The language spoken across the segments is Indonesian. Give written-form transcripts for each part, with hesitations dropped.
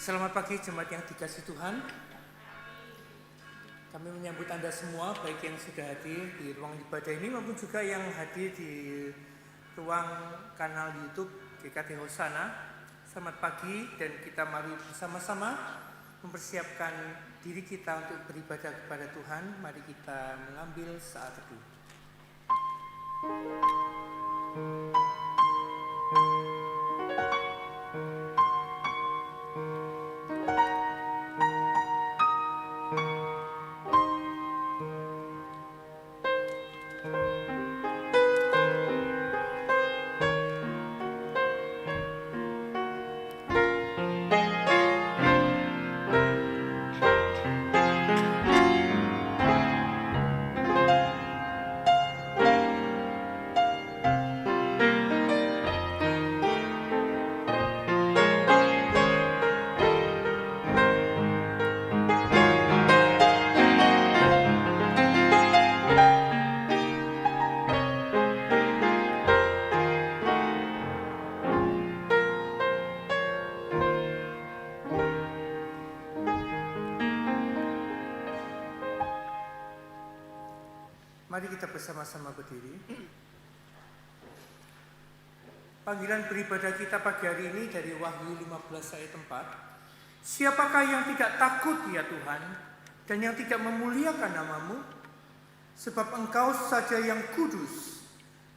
Selamat pagi jemaat yang dikasihi Tuhan. Kami menyambut Anda semua, baik yang sudah hadir di ruang ibadah ini maupun juga yang hadir di ruang kanal YouTube GKT Hosana. Selamat pagi dan kita mari bersama-sama mempersiapkan diri kita untuk beribadah kepada Tuhan. Mari kita mengambil saat teduh. Mari kita bersama-sama berdiri. Panggilan beribadah kita pagi hari ini dari Wahyu 15 ayat 4. Siapakah yang tidak takut ya Tuhan, dan yang tidak memuliakan namamu? Sebab Engkau saja yang kudus,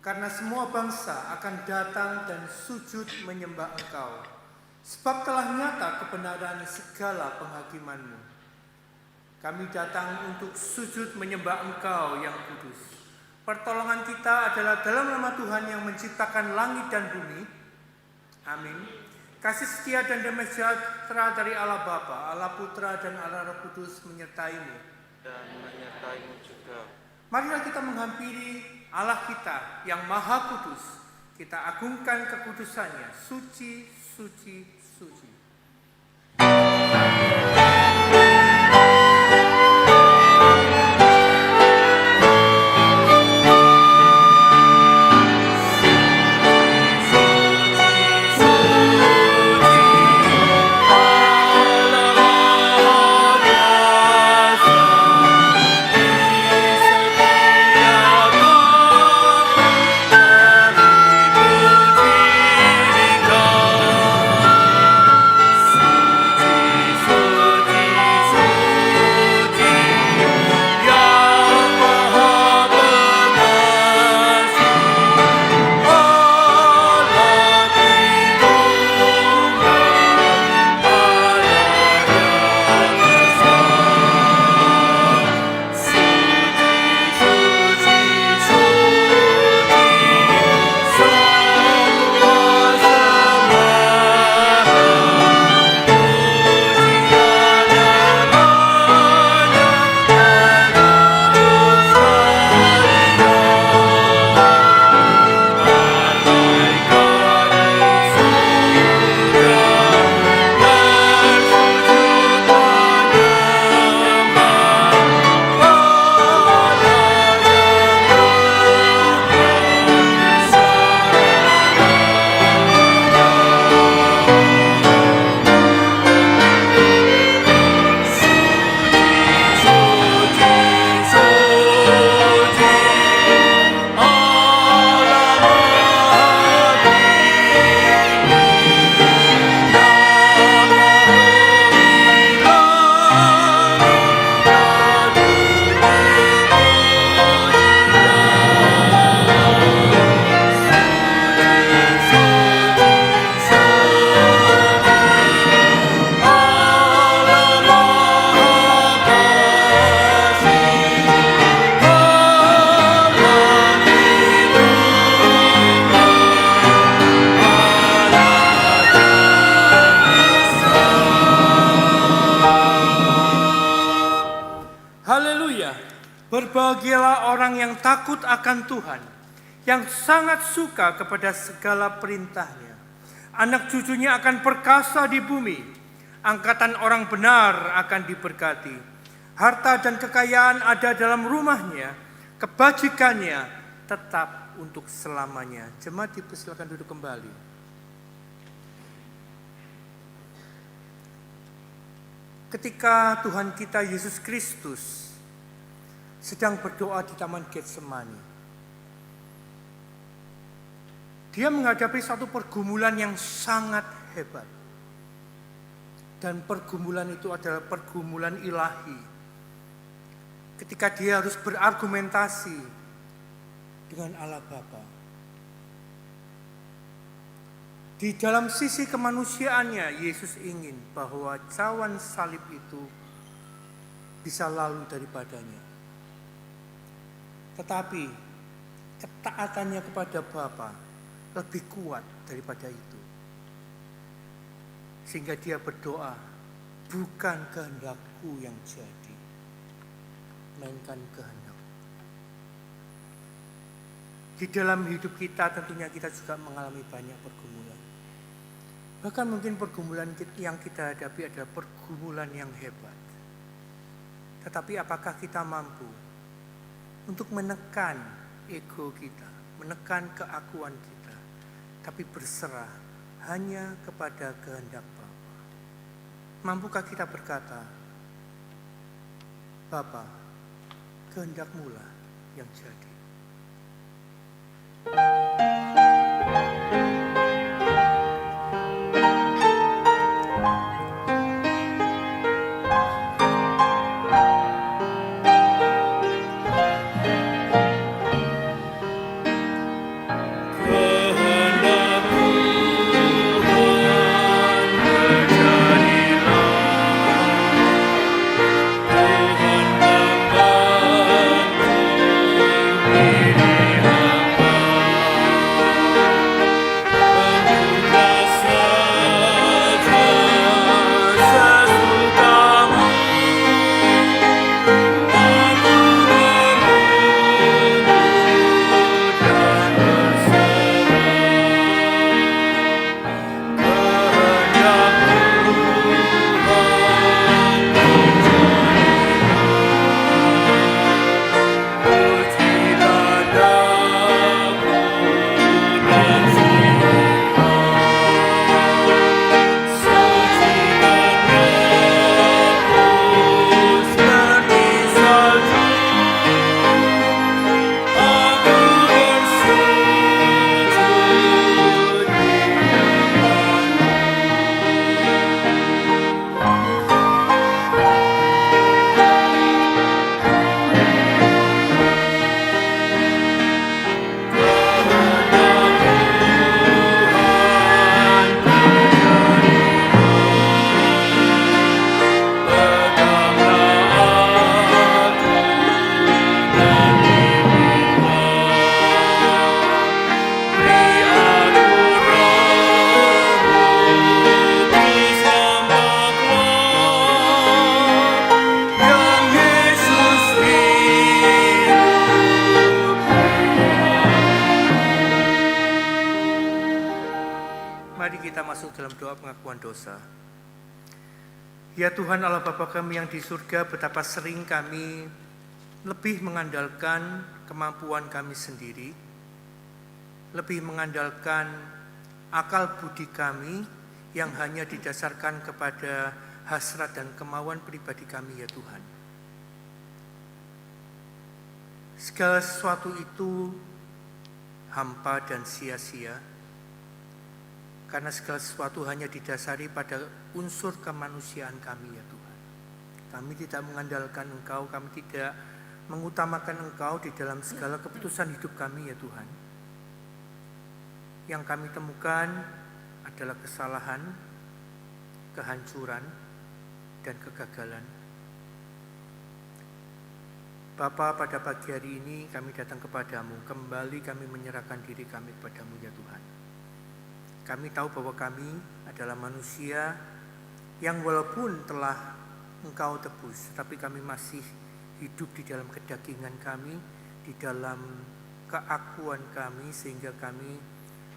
karena semua bangsa akan datang dan sujud menyembah Engkau. Sebab telah nyata kebenaran segala penghakimanmu. Kami datang untuk sujud menyembah Engkau yang kudus. Pertolongan kita adalah dalam nama Tuhan yang menciptakan langit dan bumi. Amin. Kasih setia dan damai sejahtera dari Allah Bapa, Allah Putra dan Allah Roh Kudus menyertai-Mu. Dan menyertai-Mu juga. Marilah kita menghampiri Allah kita yang Maha Kudus. Kita agungkan kekudusannya. Suci, suci, suci. Berbahagialah orang yang takut akan Tuhan, yang sangat suka kepada segala perintahnya. Anak cucunya akan perkasa di bumi, angkatan orang benar akan diberkati. Harta dan kekayaan ada dalam rumahnya, kebajikannya tetap untuk selamanya. Jemaat dipersilakan duduk kembali. ketika Tuhan kita Yesus Kristus sedang berdoa di Taman Getsemani. Dia menghadapi satu pergumulan yang sangat hebat. Dan pergumulan itu adalah pergumulan ilahi. Ketika dia harus berargumentasi dengan Allah Bapa. Di dalam sisi kemanusiaannya, Yesus ingin bahwa cawan salib itu bisa lalu daripadanya. Tetapi ketaatannya kepada Bapa lebih kuat daripada itu. Sehingga dia berdoa, bukan kehendakku yang jadi, melainkan kehendak. Di dalam hidup kita tentunya kita juga mengalami banyak pergumulan. Bahkan mungkin pergumulan yang kita hadapi adalah pergumulan yang hebat. Tetapi apakah kita mampu untuk menekan ego kita, menekan keakuan kita, tapi berserah hanya kepada kehendak Bapa? Mampukah kita berkata, Bapa, kehendak-Mu lah yang jadi. Mari kita masuk dalam doa pengakuan dosa. Ya Tuhan Allah Bapa kami yang di surga, betapa sering kami lebih mengandalkan kemampuan kami sendiri, lebih mengandalkan akal budi kami yang hanya didasarkan kepada hasrat dan kemauan pribadi kami ya Tuhan. Segala sesuatu itu hampa dan sia-sia, karena segala sesuatu hanya didasari pada unsur kemanusiaan kami ya Tuhan. Kami tidak mengandalkan Engkau, kami tidak mengutamakan Engkau di dalam segala keputusan hidup kami ya Tuhan. Yang kami temukan adalah kesalahan, kehancuran, dan kegagalan. Bapa, pada pagi hari ini kami datang kepadamu, kembali kami menyerahkan diri kami kepadamu ya Tuhan. Kami tahu bahwa kami adalah manusia yang walaupun telah Engkau tebus, tetapi kami masih hidup di dalam kedagingan kami, di dalam keakuan kami, sehingga kami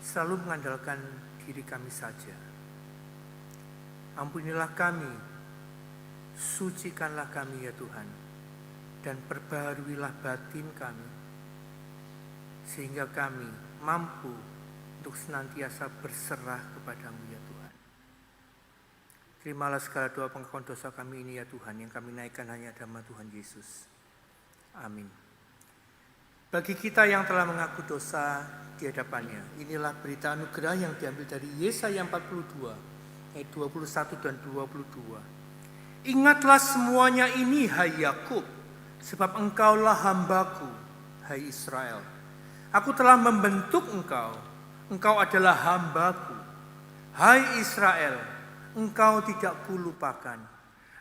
selalu mengandalkan diri kami saja. Ampunilah kami, sucikanlah kami ya Tuhan, dan perbaharuilah batin kami, sehingga kami mampu untuk senantiasa berserah kepadamu ya Tuhan. Terimalah segala doa pengakuan dosa kami ini ya Tuhan, yang kami naikkan hanya nama Tuhan Yesus. Amin. Bagi kita yang telah mengaku dosa di hadapannya, inilah berita anugerah yang diambil dari Yesaya 42 ayat 21 dan 22. Ingatlah semuanya ini, hai Yakub, sebab engkaulah hambaku, hai Israel. Aku telah membentuk engkau, engkau adalah hambaku. Hai Israel, engkau tidak kulupakan.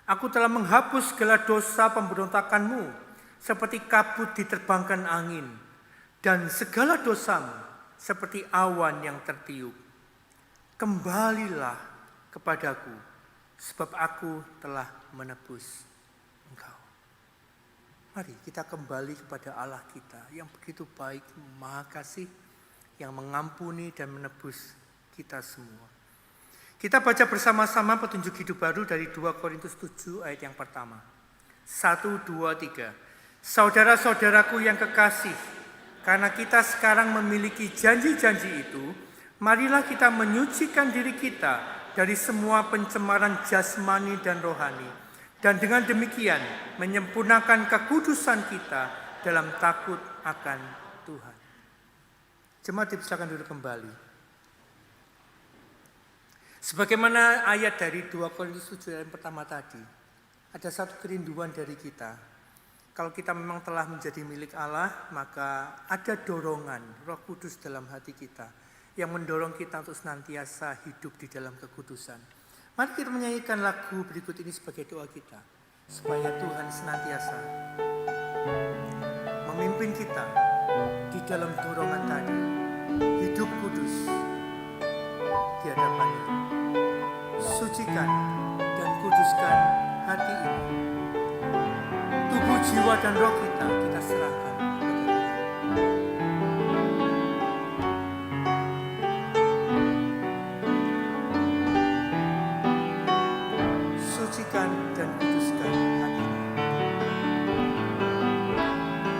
Aku telah menghapus segala dosa pemberontakanmu, seperti kabut diterbangkan angin, dan segala dosamu seperti awan yang tertiup. Kembalilah kepadaku, sebab aku telah menebus engkau. Mari kita kembali kepada Allah kita yang begitu baik, maha kasih, yang mengampuni dan menebus kita semua. Kita baca bersama-sama petunjuk hidup baru dari 2 Korintus 7 ayat yang pertama. 1, 2, 3. Saudara-saudaraku yang kekasih, karena kita sekarang memiliki janji-janji itu, marilah kita menyucikan diri kita dari semua pencemaran jasmani dan rohani, dan dengan demikian menyempurnakan kekudusan kita dalam takut akan Tuhan. Jemaat dipersilakan duduk kembali. Sebagaimana ayat dari 2 Korintus 7 yang pertama tadi, ada satu kerinduan dari kita. Kalau kita memang telah menjadi milik Allah, maka ada dorongan Roh Kudus dalam hati kita yang mendorong kita untuk senantiasa hidup di dalam kekudusan. Mari kita menyanyikan lagu berikut ini sebagai doa kita, supaya Tuhan senantiasa memimpin kita di dalam dorongan tadi, hidup kudus di hadapannya. Sucikan dan kuduskan hati ini. Tubuh, jiwa, dan roh kita serahkan kepada Tuhan. Sucikan dan kuduskan hati ini.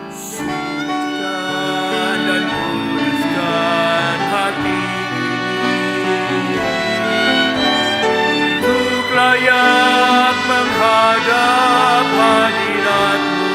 Sucikan dan kuduskan hati layak menghadap hadirat-Mu.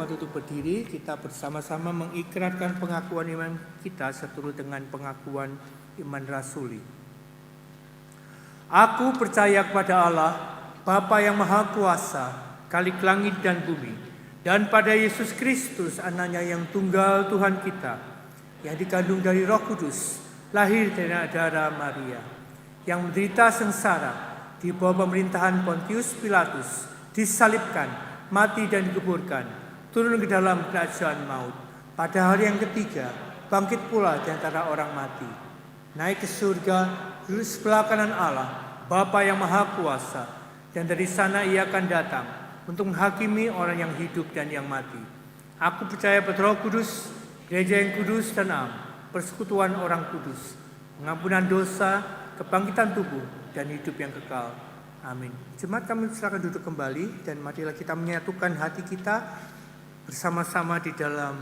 jemaat untuk berdiri, kita bersama-sama mengikrarkan pengakuan iman kita seturut dengan pengakuan iman rasuli. Aku percaya kepada Allah, Bapa yang Maha Kuasa, Khalik langit dan bumi, dan pada Yesus Kristus, Anaknya yang tunggal Tuhan kita, yang dikandung dari Roh Kudus, lahir dari darah Maria, yang menderita sengsara di bawah pemerintahan Pontius Pilatus, disalibkan, mati dan dikuburkan, turun ke dalam kerajaan maut. Pada hari yang ketiga, bangkit pula di antara orang mati, naik ke surga, duduk sebelah kanan Allah, Bapa yang Maha Kuasa, dan dari sana Ia akan datang untuk menghakimi orang yang hidup dan yang mati. Aku percaya pada Roh Kudus, gereja yang kudus dan am, persekutuan orang kudus, pengampunan dosa, kebangkitan tubuh, dan hidup yang kekal. Amin. Jemaat, kami silakan duduk kembali dan marilah kita menyatukan hati kita bersama-sama di dalam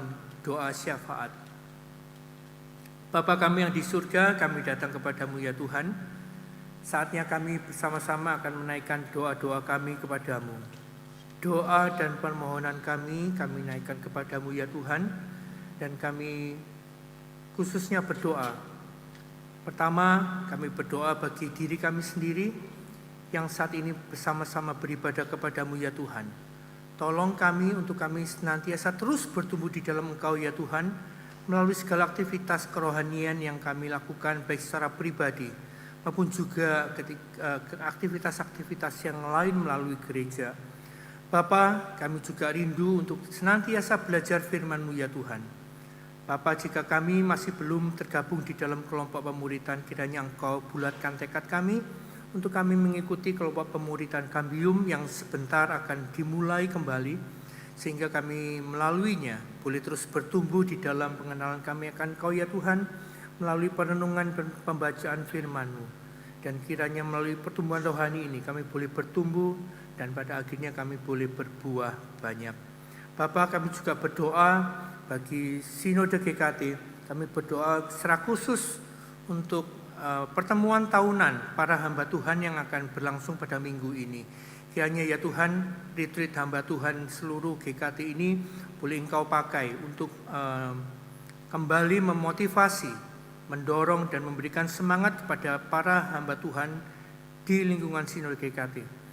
doa syafaat. Bapa kami yang di surga, kami datang kepadamu ya Tuhan. Saatnya kami bersama-sama akan menaikkan doa-doa kami kepadamu. Doa dan permohonan kami naikkan kepadamu ya Tuhan. Dan kami khususnya berdoa. Pertama, kami berdoa bagi diri kami sendiri yang saat ini bersama-sama beribadah kepadamu ya Tuhan. Tolong kami untuk kami senantiasa terus bertumbuh di dalam Engkau ya Tuhan, melalui segala aktivitas kerohanian yang kami lakukan baik secara pribadi maupun juga aktivitas-aktivitas yang lain melalui gereja. Bapa, kami juga rindu untuk senantiasa belajar firman-Mu ya Tuhan. Bapa, jika kami masih belum tergabung di dalam kelompok pemuritan, kiranya Engkau bulatkan tekad kami untuk kami mengikuti kelompok pemuritan Kambium yang sebentar akan dimulai kembali, sehingga kami melaluinya boleh terus bertumbuh di dalam pengenalan kami akan Engkau ya Tuhan, melalui perenungan dan pembacaan firman-Mu. Dan kiranya melalui pertumbuhan rohani ini kami boleh bertumbuh dan pada akhirnya kami boleh berbuah banyak. Bapa, kami juga berdoa bagi Sinode GKT. Kami berdoa secara khusus untuk pertemuan tahunan para hamba Tuhan yang akan berlangsung pada minggu ini. Kiranya ya Tuhan, retreat hamba Tuhan seluruh GKT ini boleh Engkau pakai untuk kembali memotivasi, mendorong dan memberikan semangat kepada para hamba Tuhan di lingkungan Sinode GKT.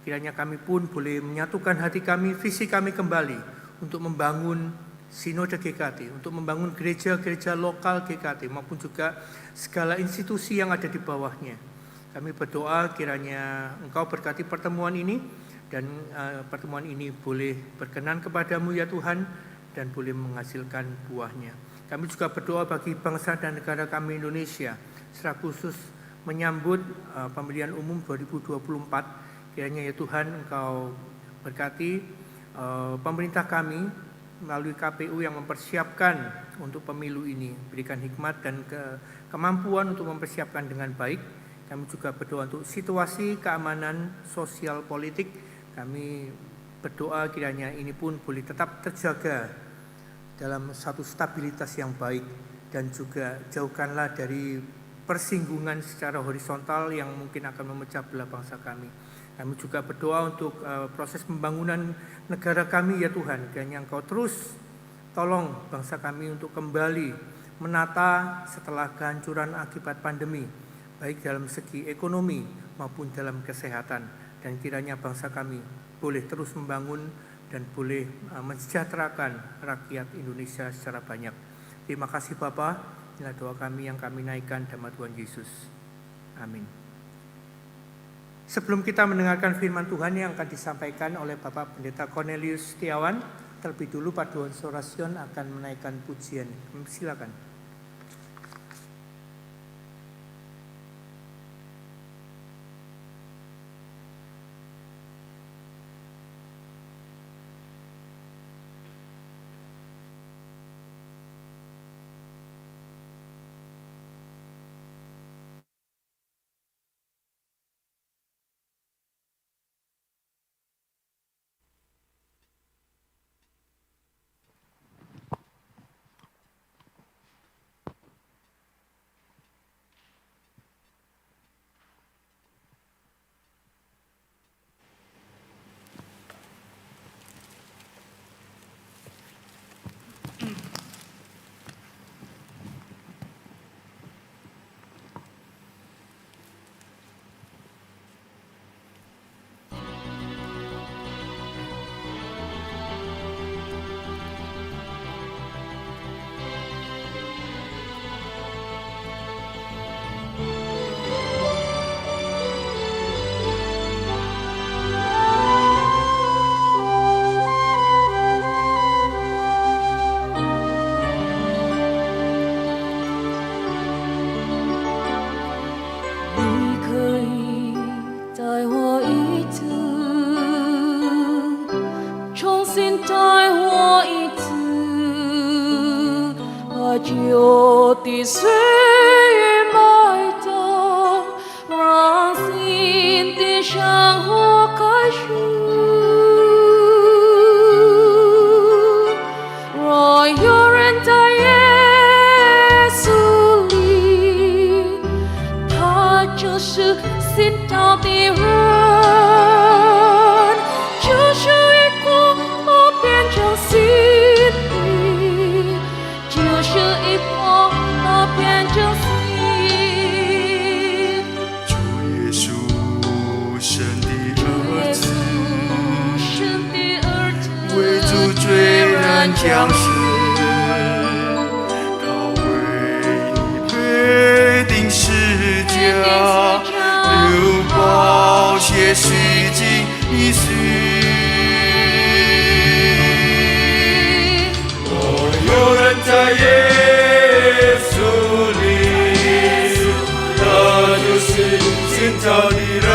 Kiranya kami pun boleh menyatukan hati kami, visi kami kembali untuk membangun Sinode GKT, untuk membangun gereja-gereja lokal GKT maupun juga segala institusi yang ada di bawahnya. Kami berdoa kiranya Engkau berkati pertemuan ini dan pertemuan ini boleh berkenan kepadamu ya Tuhan dan boleh menghasilkan buahnya. Kami juga berdoa bagi bangsa dan negara kami Indonesia, secara khusus menyambut pemilihan umum 2024. Kiranya ya Tuhan Engkau berkati pemerintah kami melalui KPU yang mempersiapkan untuk pemilu ini, berikan hikmat dan kemampuan untuk mempersiapkan dengan baik. Kami juga berdoa untuk situasi keamanan sosial politik. Kami berdoa kiranya ini pun boleh tetap terjaga dalam satu stabilitas yang baik, dan juga jauhkanlah dari persinggungan secara horizontal yang mungkin akan memecah belah bangsa kami. Kami juga berdoa untuk proses pembangunan negara kami ya Tuhan. Kiranya Engkau terus tolong bangsa kami untuk kembali menata setelah kehancuran akibat pandemi, baik dalam segi ekonomi maupun dalam kesehatan. Dan kiranya bangsa kami boleh terus membangun dan boleh mensejahterakan rakyat Indonesia secara banyak. Terima kasih Bapa. Inilah doa kami yang kami naikkan dalam Tuhan Yesus. Amin. Sebelum kita mendengarkan firman Tuhan yang akan disampaikan oleh Bapak Pendeta Cornelius Setiawan, terlebih dulu Paduan Sorasion akan menaikkan pujian. Silakan. 的岁月埋葬，让新的生活开始。若有人在耶稣里，他就是新造的人，就是一股变成新的，就是一股变成新。主耶稣，神的儿子，神的儿子，为主罪人降世，他为你被钉十架，流宝血洗净你罪。若有人在耶稣里，他就是新造的人。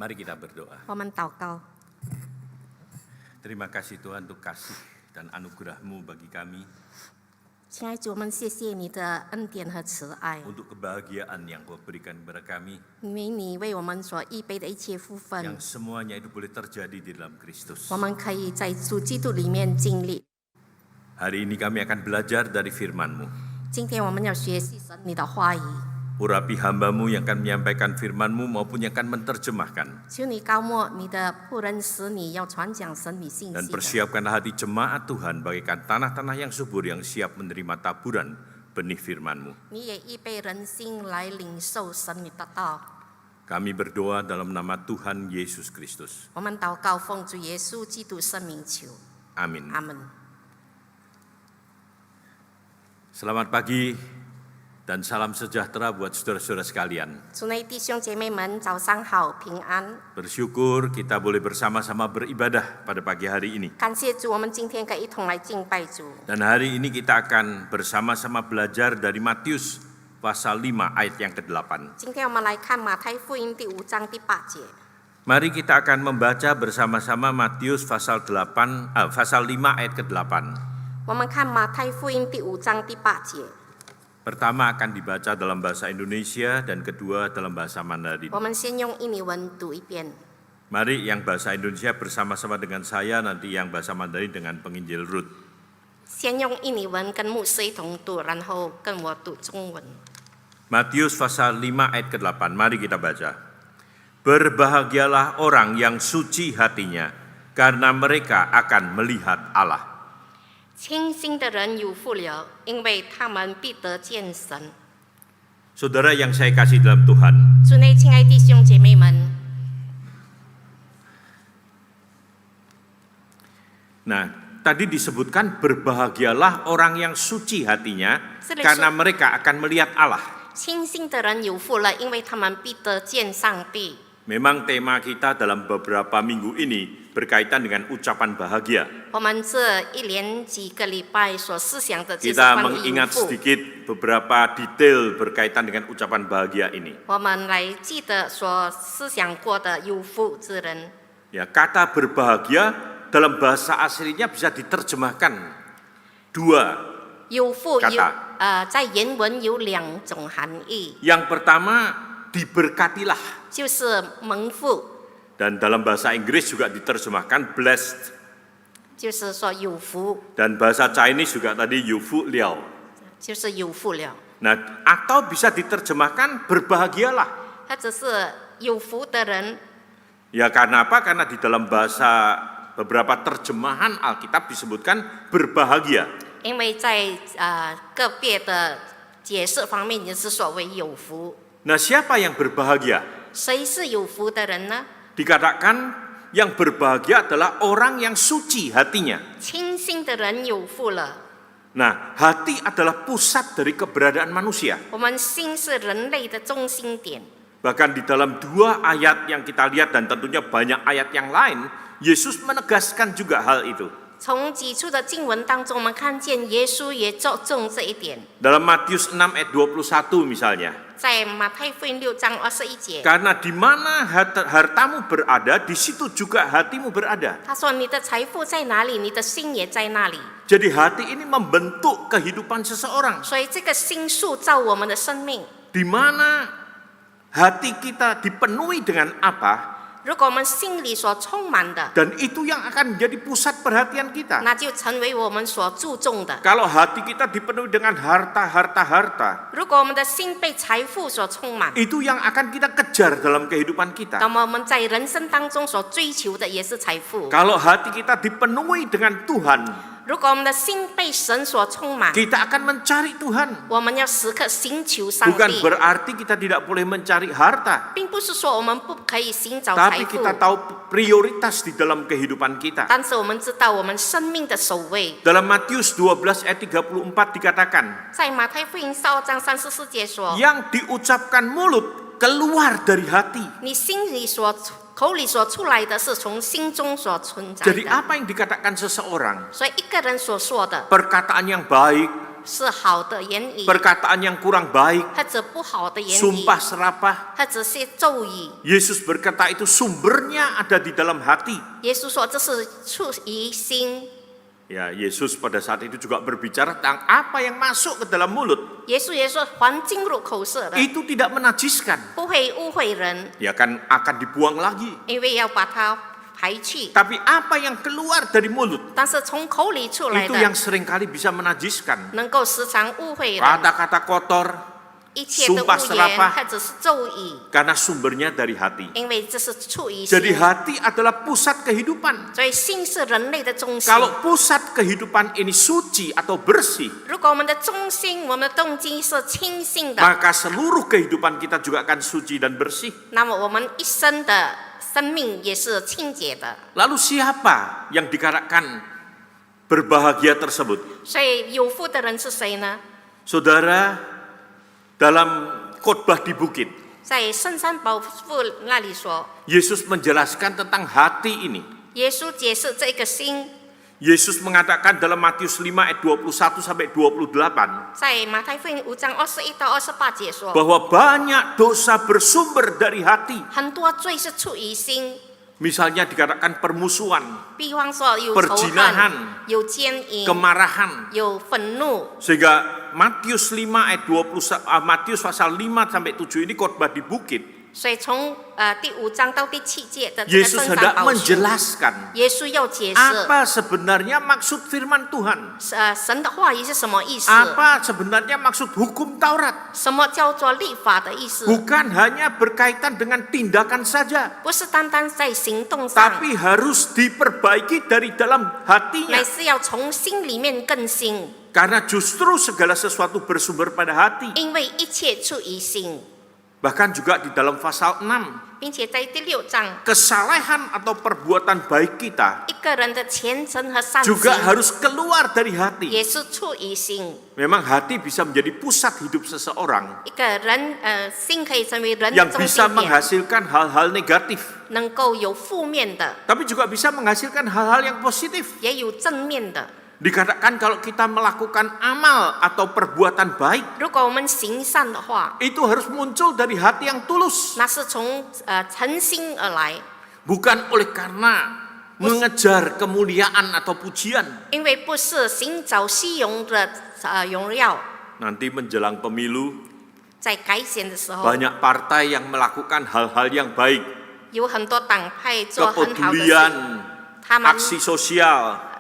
Mari kita berdoa. 我们祷告， Terima kasih Tuhan untuk kasih dan anugerah-Mu bagi kami, 亲爱的主，我们谢谢你的恩典和慈爱， untuk kebahagiaan yang Kau berikan kepada kami, 因为你为我们所预备的一切福分 yang， semuanya itu boleh terjadi di dalam Kristus. 我们可以在主基督里面经历。 Hari ini kami akan belajar dari firman-Mu. 今天我们要学习神你的话语， Urapi hamba-Mu yang akan menyampaikan firman-Mu maupun yang akan menerjemahkan. 求你高莫你的仆人使你要传讲神你信 Dan 息的， persiapkanlah hati jemaat Tuhan bagaikan tanah-tanah yang subur yang siap menerima taburan benih firman-Mu. 你也预备人心来领受神你的道。 Kami berdoa dalam nama Tuhan Yesus Kristus. 我们祷告，奉主耶稣基督圣名求， Amin. 阿门。 Selamat pagi Dan salam sejahtera buat saudara-saudara sekalian. 主内弟兄姐妹们，早上好，平安！ Bersyukur kita boleh bersama-sama beribadah pada pagi hari ini. 感谢主，我们今天可以一同来敬拜主。 Dan hari ini kita akan bersama-sama belajar dari Matius pasal 5 ayat yang ke-8. 今天我们来看马太福音第5章第8节。 Mari kita akan membaca bersama-sama Matius pasal 5 ayat ke-8. 我们看马太福音第5章第8节。 Pertama akan dibaca dalam bahasa Indonesia dan kedua dalam bahasa Mandarin. 我们先用印尼文读一遍。 Mari yang bahasa Indonesia bersama-sama dengan saya, nanti yang bahasa Mandarin dengan penginjil Ruth. 先用印尼文跟牧师一同读，然后跟我读中文。 Matius pasal 5 ayat ke-8, mari kita baca. Berbahagialah orang yang suci hatinya, karena mereka akan melihat Allah. 清心的人有福了，因为他们必得见神。 Saudara yang saya kasih dalam Tuhan, 主内亲爱弟兄姐妹们， nah tadi disebutkan berbahagialah orang yang suci hatinya, Sudah, karena mereka akan melihat Allah. 清心的人有福了，因为他们必得见上帝。 Memang tema kita dalam beberapa minggu ini berkaitan dengan ucapan bahagia. 我们这一连几个礼拜所思想的就是 Kita 关于有 mengingat 福。 sedikit beberapa detail berkaitan dengan ucapan bahagia ini. 我们来记得所思想过的有福之人。 Ya, kata berbahagia dalam bahasa aslinya bisa diterjemahkan dua 有福有 kata. 在原文有2种含义， Yang pertama diberkatilah, 就是蒙福， dan dalam bahasa Inggris juga diterjemahkan blessed, 就是说有福， dan bahasa Chinese juga tadi yufu liao. 就是有福了， Nah, atau bisa diterjemahkan berbahagialah. 或者是有福的人。 Ya karena apa? Karena di dalam bahasa beberapa terjemahan Alkitab disebutkan berbahagia. 因为在个别的解释方面也是所谓有福。 Nah, siapa yang berbahagia? 谁是有福的人呢？ Dikatakan yang berbahagia adalah orang yang suci hatinya. 清心的人有福了。 Nah, hati adalah pusat dari keberadaan manusia. 我们心是人类的中心点。 Bahkan di dalam 2 ayat yang kita lihat dan tentunya banyak ayat yang lain, Yesus menegaskan juga hal itu. 从几处的经文当中，我们看见耶稣也着重这一点。 Dalam Matius 6 ayat 21 misalnya. 在马太福音6章21节， Karena di mana hartamu berada, di situ juga hatimu berada. 他说：“你的财富在哪里，你的心也在那里。 Jadi hati ini membentuk kehidupan seseorang. ”所以这个心塑造我们的生命。 Di mana hati kita dipenuhi dengan apa, 如果我们心里所充满的， dan itu yang akan menjadi pusat perhatian kita. 那就成为我们所注重的。 Kalau hati kita dipenuhi dengan harta, 如果我们的心被财富所充满， itu yang akan kita kejar dalam kehidupan kita. 那么我们在人生当中所追求的也是财富。 Kalau hati kita dipenuhi dengan Tuhan, 如果我们的心被神所充满， kita akan mencari Tuhan. 我们要时刻寻求上 Bukan 帝， berarti kita tidak boleh mencari harta, 并不是说我们不可以寻找财 tapi 富， kita tahu prioritas di dalam kehidupan kita. 但是我们知道我们生命的首位。 Dalam Matius 12 ayat 34 dikatakan, 在马太福音12章34节说， yang diucapkan mulut keluar dari hati. 你心里所口里所出来的是从心中所存在 Jadi 的。 apa yang dikatakan seseorang? 所以一个人所说的 Perkataan yang baik, 是好的言语， perkataan yang kurang baik, 或者不好的言语， sumpah serapah. 或者是咒语。 Yesus berkata itu sumbernya ada di dalam hati. 耶稣说这是出于心。 Ya, Yesus pada saat itu juga berbicara tentang apa yang masuk ke dalam mulut. 耶稣也说，凡进入口舌的， Itu tidak menajiskan. 不会误会人， Ya kan akan dibuang lagi. 因为要把它排去。 Tapi apa yang keluar dari mulut, 但是从口里出来 itu 的， yang seringkali bisa menajiskan. 能够时常误会人， Kata-kata kotor, 一切的 sumpah 污 serapah 言或者是咒语， karena sumbernya dari hati. 因为这是出于 Jadi 心。 hati adalah pusat kehidupan. 所以心是人类的中心。 Kalau pusat kehidupan ini suci atau bersih, 如果我们的中心、我们的动机是清醒的， maka seluruh kehidupan kita juga akan suci dan bersih. 那么我们一生的生命也是清洁的。 Lalu siapa yang dikatakan berbahagia tersebut? 所以有福的人是谁呢？ Saudara, Dalam khotbah di bukit, 在圣山宝父那里说， Yesus menjelaskan tentang hati ini. 耶稣解释这个心， Yesus mengatakan dalam Matius 5 ayat 21 sampai 28在马太福音5章21到28节说， bahwa banyak dosa bersumber dari hati. 很多罪是出于心， Misalnya dikatakan permusuhan, 比方说有仇 Perzinahan 恨、有奸淫、 kemarahan. 有愤怒。 Sehingga Matius 5 ayat Matius pasal 5 sampai 7 ini khotbah di bukit. 所以从第5章到第7节的这个 Yesus 圣山 hendak 宝训， menjelaskan 耶稣要解释 apa sebenarnya maksud firman Tuhan. 神的话语是什么意思， Apa sebenarnya maksud hukum Taurat. 什么叫做律法的意思， Bukan hanya berkaitan dengan tindakan saja, 不是单单在行动上， tapi harus diperbaiki dari dalam hatinya. 乃是要从心里面更新， Karena justru segala sesuatu bersumber pada hati. 因为一切出于心， Bahkan juga di dalam pasal 6, 并且在第6章， kesalehan atau perbuatan baik kita 一个人的虔诚和善 juga 行 harus keluar dari hati. 也是出于心。 Memang hati bisa menjadi pusat hidup seseorang 一个人心可以成为人的 yang 中 bisa 心点， menghasilkan hal-hal negatif, 能够有负面的， tapi juga bisa menghasilkan hal-hal yang positif. 也有正面的。 Dikatakan kalau kita melakukan amal atau perbuatan baik, 如果我们行善的话， itu harus muncul dari hati yang tulus, 那是从诚心而来， bukan oleh karena mengejar kemuliaan atau pujian. 因为不是寻找虚荣的荣耀。 Nanti menjelang pemilu, 在改选的时候， banyak partai yang melakukan hal-hal yang baik, 有很多党派做很好的事， kepedulian, 他们 aksi sosial,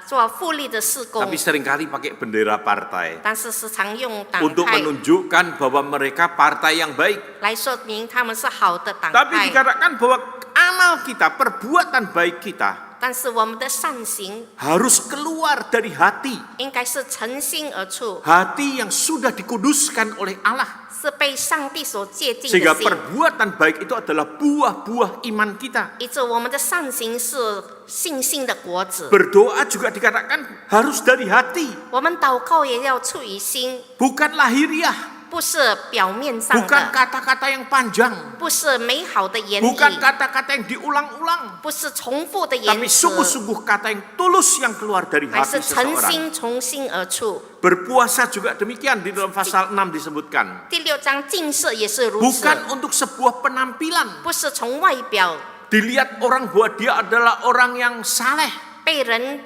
做福利的事工 tapi，seringkali pakai bendera partai 但是时常用党 untuk 派 menunjukkan bahwa mereka partai yang baik. 来说明他们是好的党 Tapi 派。 dikatakan bahwa amal kita, perbuatan baik kita 但是我们的善行 harus keluar dari hati. 应该是诚心而出， Hati yang sudah dikuduskan oleh Allah. 是被上帝所界定 Sehingga 的心， perbuatan baik itu adalah buah-buah iman kita. 以致我们的善行是信心的果子。 Berdoa juga dikatakan harus dari hati, 我们祷告也要出于心， bukan lahiriah, 不是表面上 bukan 的， kata-kata yang panjang, 不是美好的言语， bukan kata-kata yang diulang-ulang, 不是重复的言 tapi 辞， sungguh-sungguh kata yang tulus yang keluar dari 乃 hati 是诚 seseorang. 心从心而出。 Berpuasa juga demikian di dalam pasal 6 disebutkan. 第6章禁食也是如此， Bukan untuk sebuah penampilan. 不是从外表 Dilihat orang bahwa dia adalah orang yang saleh, 被人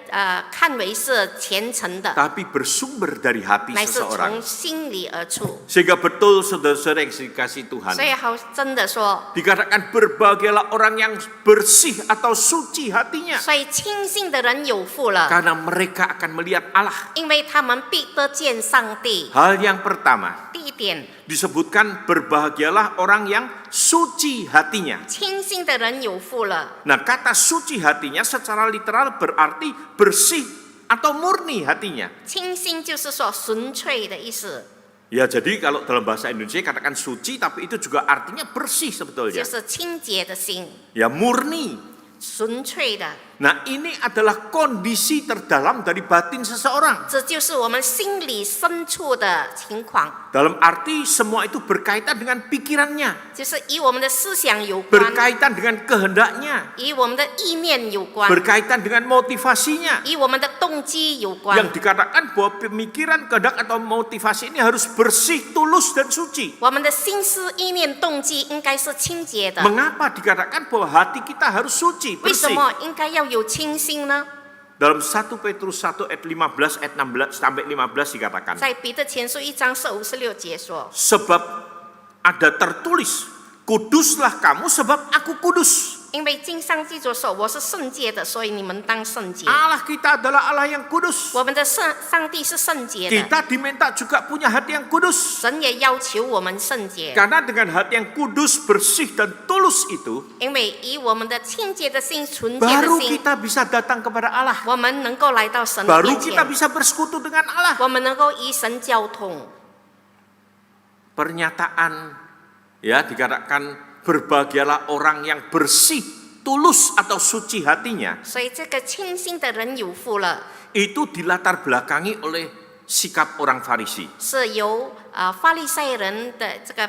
看为是虔诚的， tapi bersumber dari hati 乃是从 seseorang. 心里而出。 Sehingga betul saudara-saudara yang dikasihi Tuhan, 所以好真的说， dikatakan berbahagialah orang yang bersih atau suci hatinya, 所以清信的人有福了， karena mereka akan melihat Allah. 因为他们必得见上帝。 Hal yang pertama 第一点， disebutkan berbahagialah orang yang suci hatinya. 清信的人有福了。 Nah, kata suci hatinya secara literal berarti bersih atau murni hatinya. 清心就是说纯粹的意思， Ya, jadi kalau dalam bahasa Indonesia katakan suci, tapi itu juga artinya bersih 就 sebetulnya. 是清洁的心， Ya, murni. 纯粹的。 Nah, ini adalah kondisi terdalam dari batin seseorang. 这就是我们心里深处的情况， Dalam arti semua itu berkaitan dengan pikirannya, 就是与我们的思想有关， berkaitan dengan kehendaknya, 与我们的意念有关， berkaitan dengan motivasinya. 与我们的动机有关。 Yang dikatakan bahwa pemikiran, kehendak atau motivasi ini harus bersih, tulus dan suci. 我们的心思、意念、动机应该是清洁的。 Mengapa dikatakan bahwa hati kita harus suci, 为什 bersih? 么应该要有清心呢？ Dalam 1 Petrus 1 ayat 15 ayat 16 sampai 15 dikatakan, 在彼得前书1章56节说， sebab ada tertulis, kuduslah kamu sebab aku kudus. 因为经上记着说，我是圣洁的，所以你们当圣洁。 Allah kita adalah Allah yang kudus. 我们的上帝是圣洁的， Kita diminta juga punya hati yang kudus. 神也要求我们圣洁， Karena dengan hati yang kudus, bersih dan tulus itu, 因为以我们的清洁的心、纯洁的 baru 心， kita bisa datang kepada Allah. 我们能够来到神的 Baru 面 kita 前， bisa bersekutu dengan Allah. 我们能够与神交通。 Pernyataan ya dikatakan berbahagialah orang yang bersih, tulus atau suci hatinya. 所以这个清心的人有福了， Itu dilatar belakangi oleh sikap orang Farisi. 是由法利赛人的这个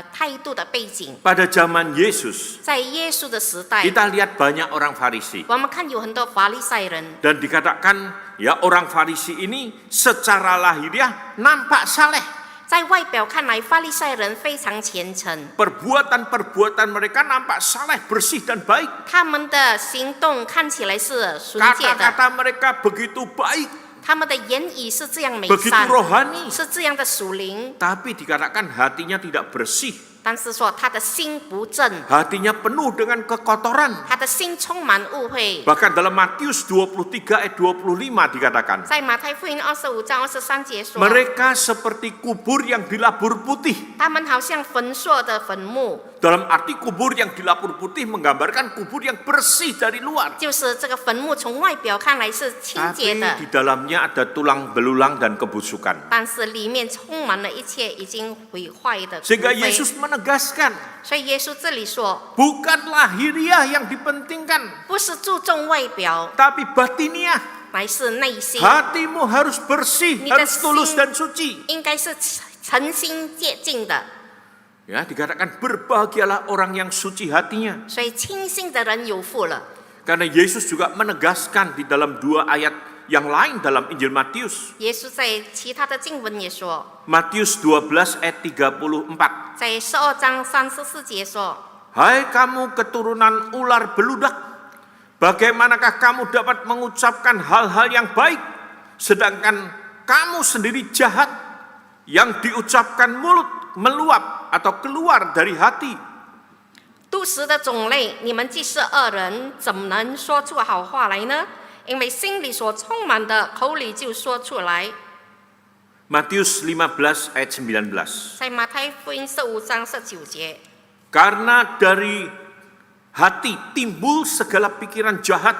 态度的背景。 Pada zaman Yesus, 在耶稣的时代， kita lihat banyak orang Farisi. 我们看有很多法利赛人， Dan dikatakan, ya orang Farisi ini secara lahiriah nampak saleh. 在外表看来，法利赛人非常虔诚， Perbuatan-perbuatan mereka nampak saleh, bersih dan baik. 他们的行动看起来是纯洁的， Kata-kata mereka begitu baik, 他们的言语是这样美 begitu 善， rohani. 是这样的属灵， Tapi dikatakan hatinya tidak bersih. 但是说他的心不正， Hatinya penuh dengan kekotoran. 他的心充满误会。 Bahkan dalam Matius 23 ayat 25 dikatakan, 在马太福音25章23节说， mereka seperti kubur yang dilabur putih. 他们好像焚塑的坟墓， Dalam arti kubur yang dilabur putih menggambarkan kubur yang bersih dari luar. 就是这个坟墓从外表看来是清洁 Tapi 的， di dalamnya ada tulang belulang dan kebusukan. 但是里面充满了一切已经毁坏的骨 Sehingga 灰。 Yesus menegaskan, 所以耶稣这里说， bukan lahiriah yang dipentingkan, 不是注重外表， tapi batiniah. 乃是内心， Hatimu harus bersih, Ini harus tulus sin- dan suci. 应该是诚心洁净的。 Ya, dikatakan berbahagialah orang yang suci hatinya. 所以清心的人有福了。 Karena Yesus juga menegaskan di dalam 2 ayat yang lain dalam Injil Matius. 耶稣在其他的经文也说， Matius 12 ayat 34. 在12章34节说， Hai kamu keturunan ular beludak, bagaimanakah kamu dapat mengucapkan hal-hal yang baik, sedangkan kamu sendiri jahat, yang diucapkan mulut meluap atau keluar dari hati. 杜实的种类，你们既是恶人，怎么能说出好话来呢？因为心里所充满的，口里就说出来。 Matius 15 ayat 19. 在马太福音15章19节， Karena dari hati timbul segala pikiran jahat,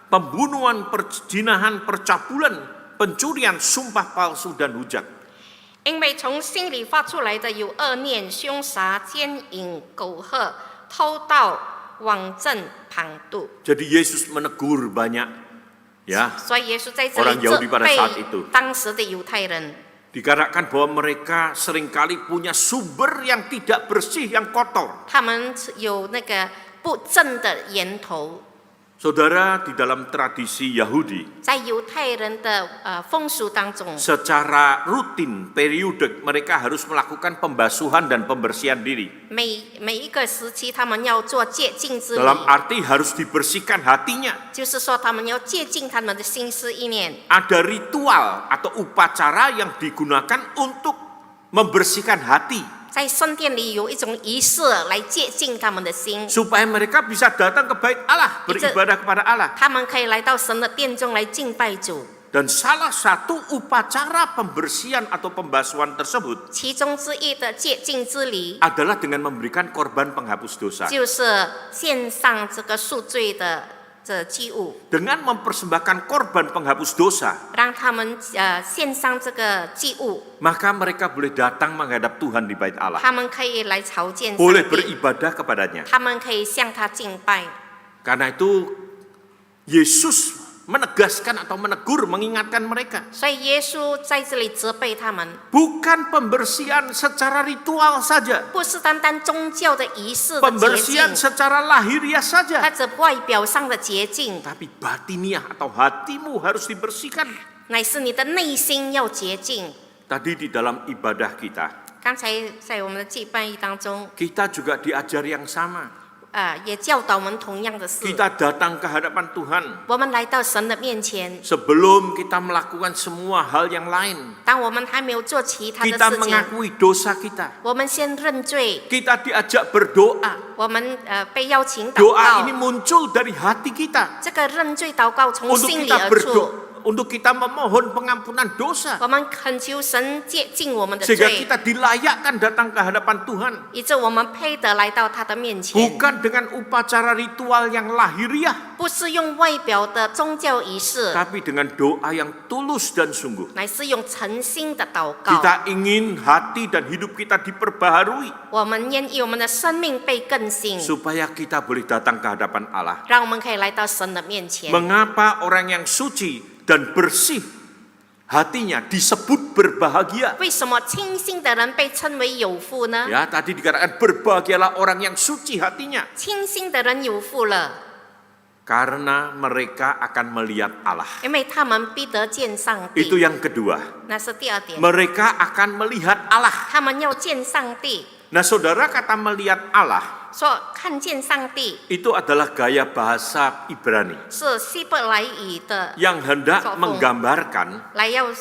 pembunuhan, perzinahan, percabulan, pencurian, sumpah palsu dan hujat. 因为从心里发出来的有恶念、凶杀、奸淫、苟合、偷盗、妄证、旁度。 Jadi Yesus menegur banyak, ya, 所以耶稣在这 Orang 里 Yahudi 责 pada 备 saat itu. 当时的犹太人。 dikatakan bahwa mereka seringkali punya sumber yang tidak bersih, yang kotor. 他们有那个不正的源头， Saudara, di dalam tradisi Yahudi, 在犹太人的风俗当中， secara rutin, periode mereka harus melakukan pembasuhan dan pembersihan diri. 每一个时期他们要做洁净之礼， Dalam arti harus dibersihkan hatinya. 就是说他们要洁净他们的心思意念。 Ada ritual atau upacara yang digunakan untuk membersihkan hati, 在圣殿里有一种仪式来洁净他们的心， supaya mereka bisa datang ke bait Allah, beribadah kepada Allah. 他们可以来到神的殿中来敬拜主。 Dan salah satu upacara pembersihan atau pembasuhan tersebut 其中之一的洁净之礼， adalah dengan memberikan korban penghapus dosa. 就是献上这个赎罪的这祭物， Dengan mempersembahkan korban penghapus dosa, 让他们献上这个祭物， maka mereka boleh datang menghadap Tuhan di bait Allah. 他们可以来朝见上 Boleh 帝， beribadah kepadanya. 他们可以向他敬拜。 Karena itu Yesus menegaskan atau menegur, mengingatkan mereka. 所以耶稣在这里责备他们， Bukan pembersihan secara ritual saja. 不是单单宗教的仪式的洁净 Pembersihan，secara lahiriah 它 saja. 只外表上的洁净， Tapi batiniah atau hatimu harus dibersihkan. 乃是你的内心要洁净。 Tadi di dalam ibadah kita, 刚才在我们的祭拜当中， kita juga diajar yang sama. 也教导我们同样的事。 Kita datang ke hadapan Tuhan 我们来到神的面前， sebelum kita melakukan semua hal yang lain. 当我们还没有做其他的 Kita 事情， mengakui dosa kita. 我们先认罪。 Kita diajak berdoa. 我们被邀请祷 Doa ini 告， muncul dari hati kita 这个认罪祷告从 untuk 心里 kita 而出。 berdoa, untuk kita memohon pengampunan dosa, 我们恳求神洁净我们的 sehingga 罪， kita dilayakkan datang ke hadapan Tuhan. 以致我们配得来到他的面前。 Bukan dengan upacara ritual yang lahiriah, 不是用外表的宗教仪式， tapi dengan doa yang tulus dan sungguh. 乃是用诚心的祷告。 Kita ingin hati dan hidup kita diperbaharui 我们愿意我们的生命被更新， supaya kita boleh datang ke hadapan Allah. 让我们可以来到神的面前。 Mengapa orang yang suci dan bersih hatinya disebut berbahagia. 为什么清心的人被称为有福呢？ Ya, tadi dikatakan berbahagialah orang yang suci hatinya. 清心的人有福了， Karena mereka akan melihat Allah. 因为他们必得见上 Itu 帝。 yang kedua. 那是第二点， Mereka akan melihat Allah. 他们要见上帝。 Nah, saudara, kata melihat Allah 说看见上帝 itu adalah gaya bahasa Ibrani 是希伯来语的， yang hendak Sofung. menggambarkan 来要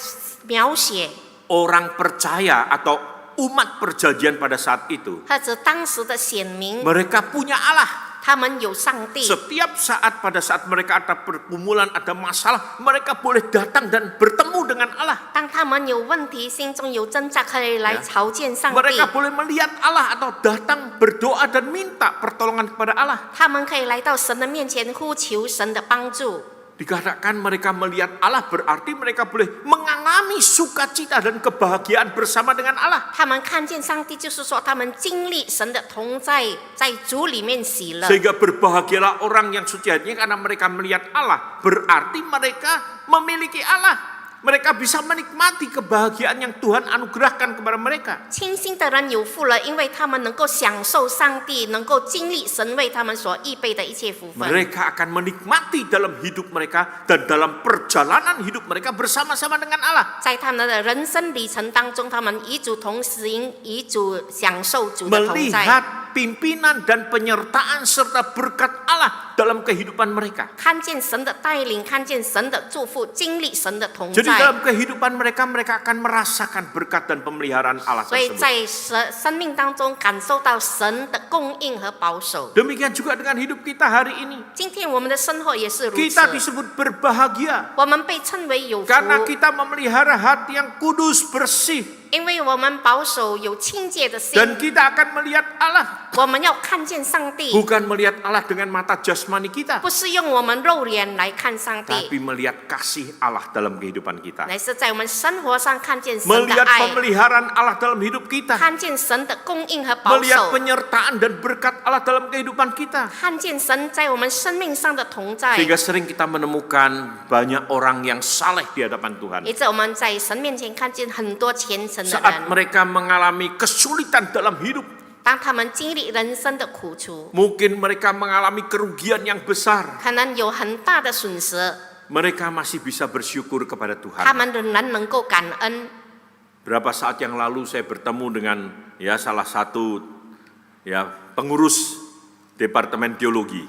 描写， orang percaya atau umat perjanjian pada saat itu. 或者当时的显明， Mereka punya Allah. 他们有上帝。 Setiap saat pada saat mereka ada pergumulan, ada masalah, mereka boleh datang dan bertemu dengan Allah. 当他们有问题，心中有挣扎，可以来朝见上帝。 Mereka boleh melihat Allah atau datang berdoa dan minta pertolongan kepada Allah. 他们可以来到神的面前呼求神的帮助。 Dikatakan mereka melihat Allah berarti mereka boleh mengalami sukacita dan kebahagiaan bersama dengan Allah. 他们看见上帝，就是说他们经历神的同在，在主里面喜乐。 Sehingga berbahagialah orang yang suci hatinya karena mereka melihat Allah. Berarti mereka memiliki Allah. Mereka bisa menikmati kebahagiaan yang Tuhan anugerahkan kepada mereka. 清心的人有福了，因为他们能够享受上帝，能够经历神为他们所预备的一切福分。 Mereka akan menikmati dalam hidup mereka dan dalam perjalanan hidup mereka bersama-sama dengan Allah. 在他们的人生里程当中，他们与主同行，与主享受主的同在。 Melihat pimpinan dan penyertaan serta berkat Allah dalam kehidupan mereka. 看见神的带领，看见神的祝福，经历神的同 Jadi 在。 dalam kehidupan mereka, mereka akan merasakan berkat dan pemeliharaan Allah 所以 tersebut. 在生命当中感受到神的供应和保守。 Demikian juga dengan hidup kita hari ini. 今天我们的生活也是如 Kita 此， disebut berbahagia 我们被称为有福， karena kita memelihara hati yang kudus, bersih. 因为我们保守有清洁的心。 Dan kita akan melihat Allah. 我们要看见上帝， Bukan melihat Allah dengan mata jasmani kita. 不是用我们肉眼来看上帝， Tapi melihat kasih Allah dalam kehidupan kita. 乃是在我们生活上看见神的 Melihat 爱， pemeliharaan Allah dalam hidup kita. 看见神的供应和保 Melihat 守， penyertaan dan berkat Allah dalam kehidupan kita. 看见神在我们生命上的同在。 Sehingga sering kita menemukan banyak orang yang saleh di hadapan Tuhan. 以致我们在神面前看见很多虔诚的 Saat 人， mereka mengalami kesulitan dalam hidup, 当他们经历人生的苦楚， mungkin mereka mengalami kerugian yang besar, 可能有很大的损失， mereka masih bisa bersyukur kepada 他 Tuhan. 们仍然能够感恩。 Berapa saat yang lalu saya bertemu dengan salah satu pengurus Departemen Teologi.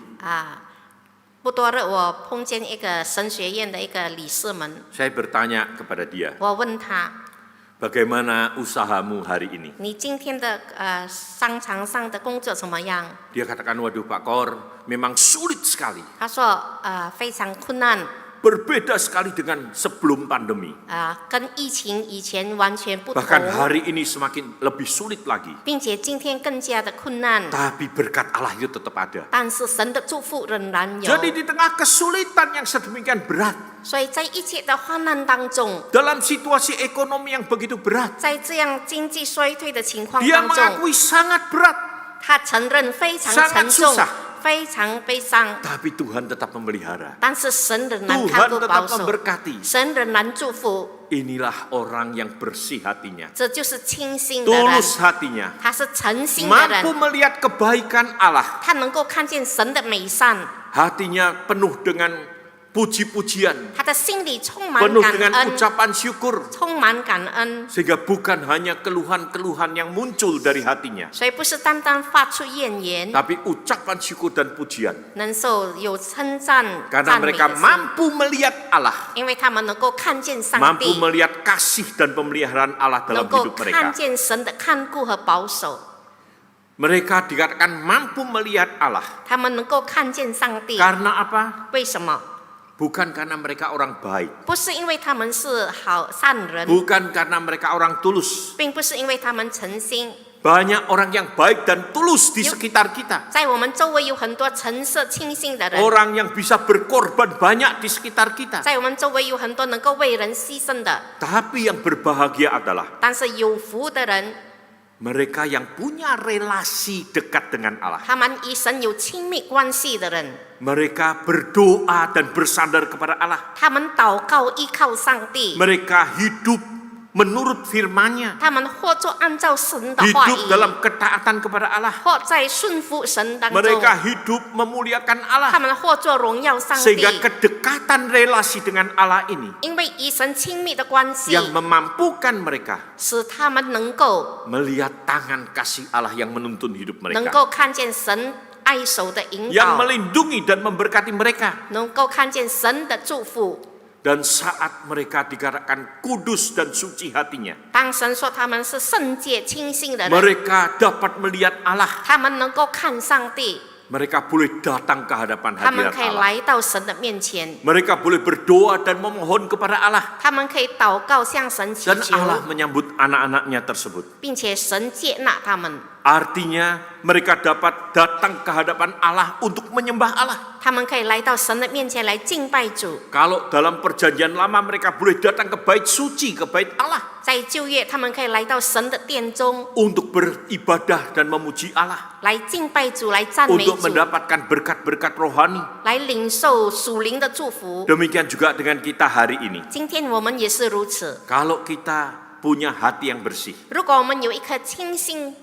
不多日，我碰见一个神学院的一个理事们， Saya bertanya kepada dia, 我问他： bagaimana usahamu hari ini? 你今天的商场上的工作怎么样？ Dia katakan, waduh Pak Kor, memang sulit sekali. 他说：非常困难， Berbeda sekali dengan sebelum pandemi. 跟疫情以前完全不同， Bahkan hari ini semakin lebih sulit lagi. 并且今天更加的困难。 Tapi berkat Allah itu tetap ada. 但是神的祝福仍然有， Jadi di tengah kesulitan yang sedemikian berat, 所以在一切的患难当中， dalam situasi ekonomi yang begitu berat, 在这样经济衰退的情况 dia 当中， mengakui sangat berat. 他承认非常 Sangat 沉重 susah， 非常悲伤， Tapi Tuhan tetap memelihara. 但是神仍然 Tuhan 看顾保 tetap 守， memberkati. 神仍然祝福。 Inilah orang yang bersih hatinya, 这就是清心的人， tulus hatinya, 他是诚心的 mampu 人， melihat kebaikan Allah. 他能够看见神的美善， Hatinya penuh dengan puji-pujian, 他的心里充满 penuh 感 dengan 恩， ucapan syukur. 充满感恩， Sehingga bukan hanya keluhan-keluhan yang muncul dari hatinya, 所以不是单单发出怨言， tapi ucapan syukur dan pujian. 能受有称赞、 Karena 赞美 mereka 的心， mampu melihat Allah, 因为他们能够看见上 mampu 帝， melihat kasih dan pemeliharaan Allah 能 dalam 够 hidup 看 mereka. 见神的看顾和保守， Mereka dikatakan mampu melihat Allah. 他们能够看见上帝。 Karena apa? 为什么？ Bukan karena mereka orang baik, 不是因为他们是好善人， bukan karena mereka orang tulus. 并不是因为他们诚心。 Banyak orang yang baik dan tulus di sekitar kita. 在我们周围有很多诚实清心的人， Orang yang bisa berkorban banyak di sekitar kita. 在我们周围有很多能够为人牺牲的。 Tapi yang berbahagia adalah 但是有福的人， Mereka yang punya relasi dekat dengan Allah. 他们与神有亲密关系的人， Mereka berdoa dan bersandar kepada Allah. 他们祷告依靠上帝， Mereka hidup menurut firman-Nya. 他们或做按照神的话 Hidup 语， dalam ketaatan kepada Allah. 或在顺服神当中， Mereka hidup memuliakan 他 Allah. 们或做荣耀上帝。 Sehingga kedekatan relasi dengan Allah ini 因为与神亲密的关系， yang memampukan mereka 使他们能够 melihat tangan kasih Allah yang menuntun hidup 能 mereka. 够看见神爱手的引 Yang 导， melindungi dan memberkati mereka. 能够看见神的祝福。 Dan saat mereka dikatakan kudus dan suci hatinya, 当神说他们是圣洁清新的人， mereka dapat melihat Allah. 他们能够看上帝， Mereka boleh datang ke hadapan 他们 hadirat 可以 Allah. 来到神的面前， Mereka boleh berdoa dan memohon kepada Allah. 他们可以祷告向神祈 Dan 求， Allah menyambut anak-anaknya tersebut. 并且神接纳他们。 Artinya mereka dapat datang ke hadapan Allah untuk menyembah Allah. 他们可以来到神的面前来敬拜主。 Kalau dalam perjanjian lama mereka boleh datang ke bait suci, ke bait Allah. 在旧约，他们可以来到神的殿中 Untuk beribadah dan memuji Allah. 来敬拜主，来赞美 Untuk 主， mendapatkan berkat-berkat rohani. 来领受属灵的祝福。 Demikian juga dengan kita hari ini. 今天我们也是如此。 Kalau kita punya hati yang bersih, 如果我们有一颗清心，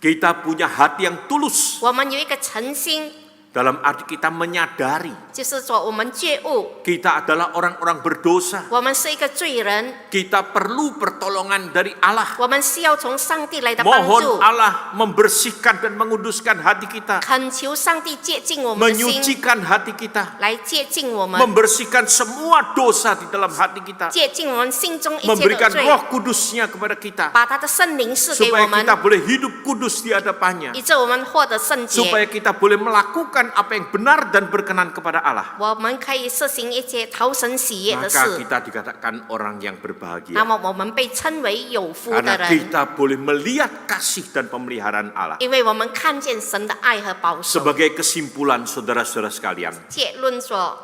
kita punya hati yang tulus, 我们有一个诚心， dalam arti kita menyadari 就是说我们觉悟， kita adalah orang-orang berdosa. 我们是一个罪人， Kita perlu pertolongan dari Allah. 我们需要从上帝来的帮 Mohon 助， Allah membersihkan dan menguduskan hati kita, 恳求上帝接近我们的心， menyucikan hati kita, 来接近我们， membersihkan semua dosa di dalam hati kita, 接近我们心中一切的 memberikan 罪， Roh Kudusnya kepada kita, 把他的圣灵赐给 supaya 我们， kita boleh hidup kudus di hadapannya, 以致我们获得圣洁。 supaya kita boleh melakukan apa yang benar dan berkenan kepada Allah. 我们可以实行一些讨神喜悦的 Maka 事， kita dikatakan orang yang berbahagia. 那么我们被称为有福的 Karena 人， kita boleh melihat kasih dan pemeliharaan Allah. 因为我们看见神的爱和保守。 Sebagai kesimpulan saudara-saudara sekalian, 结论说，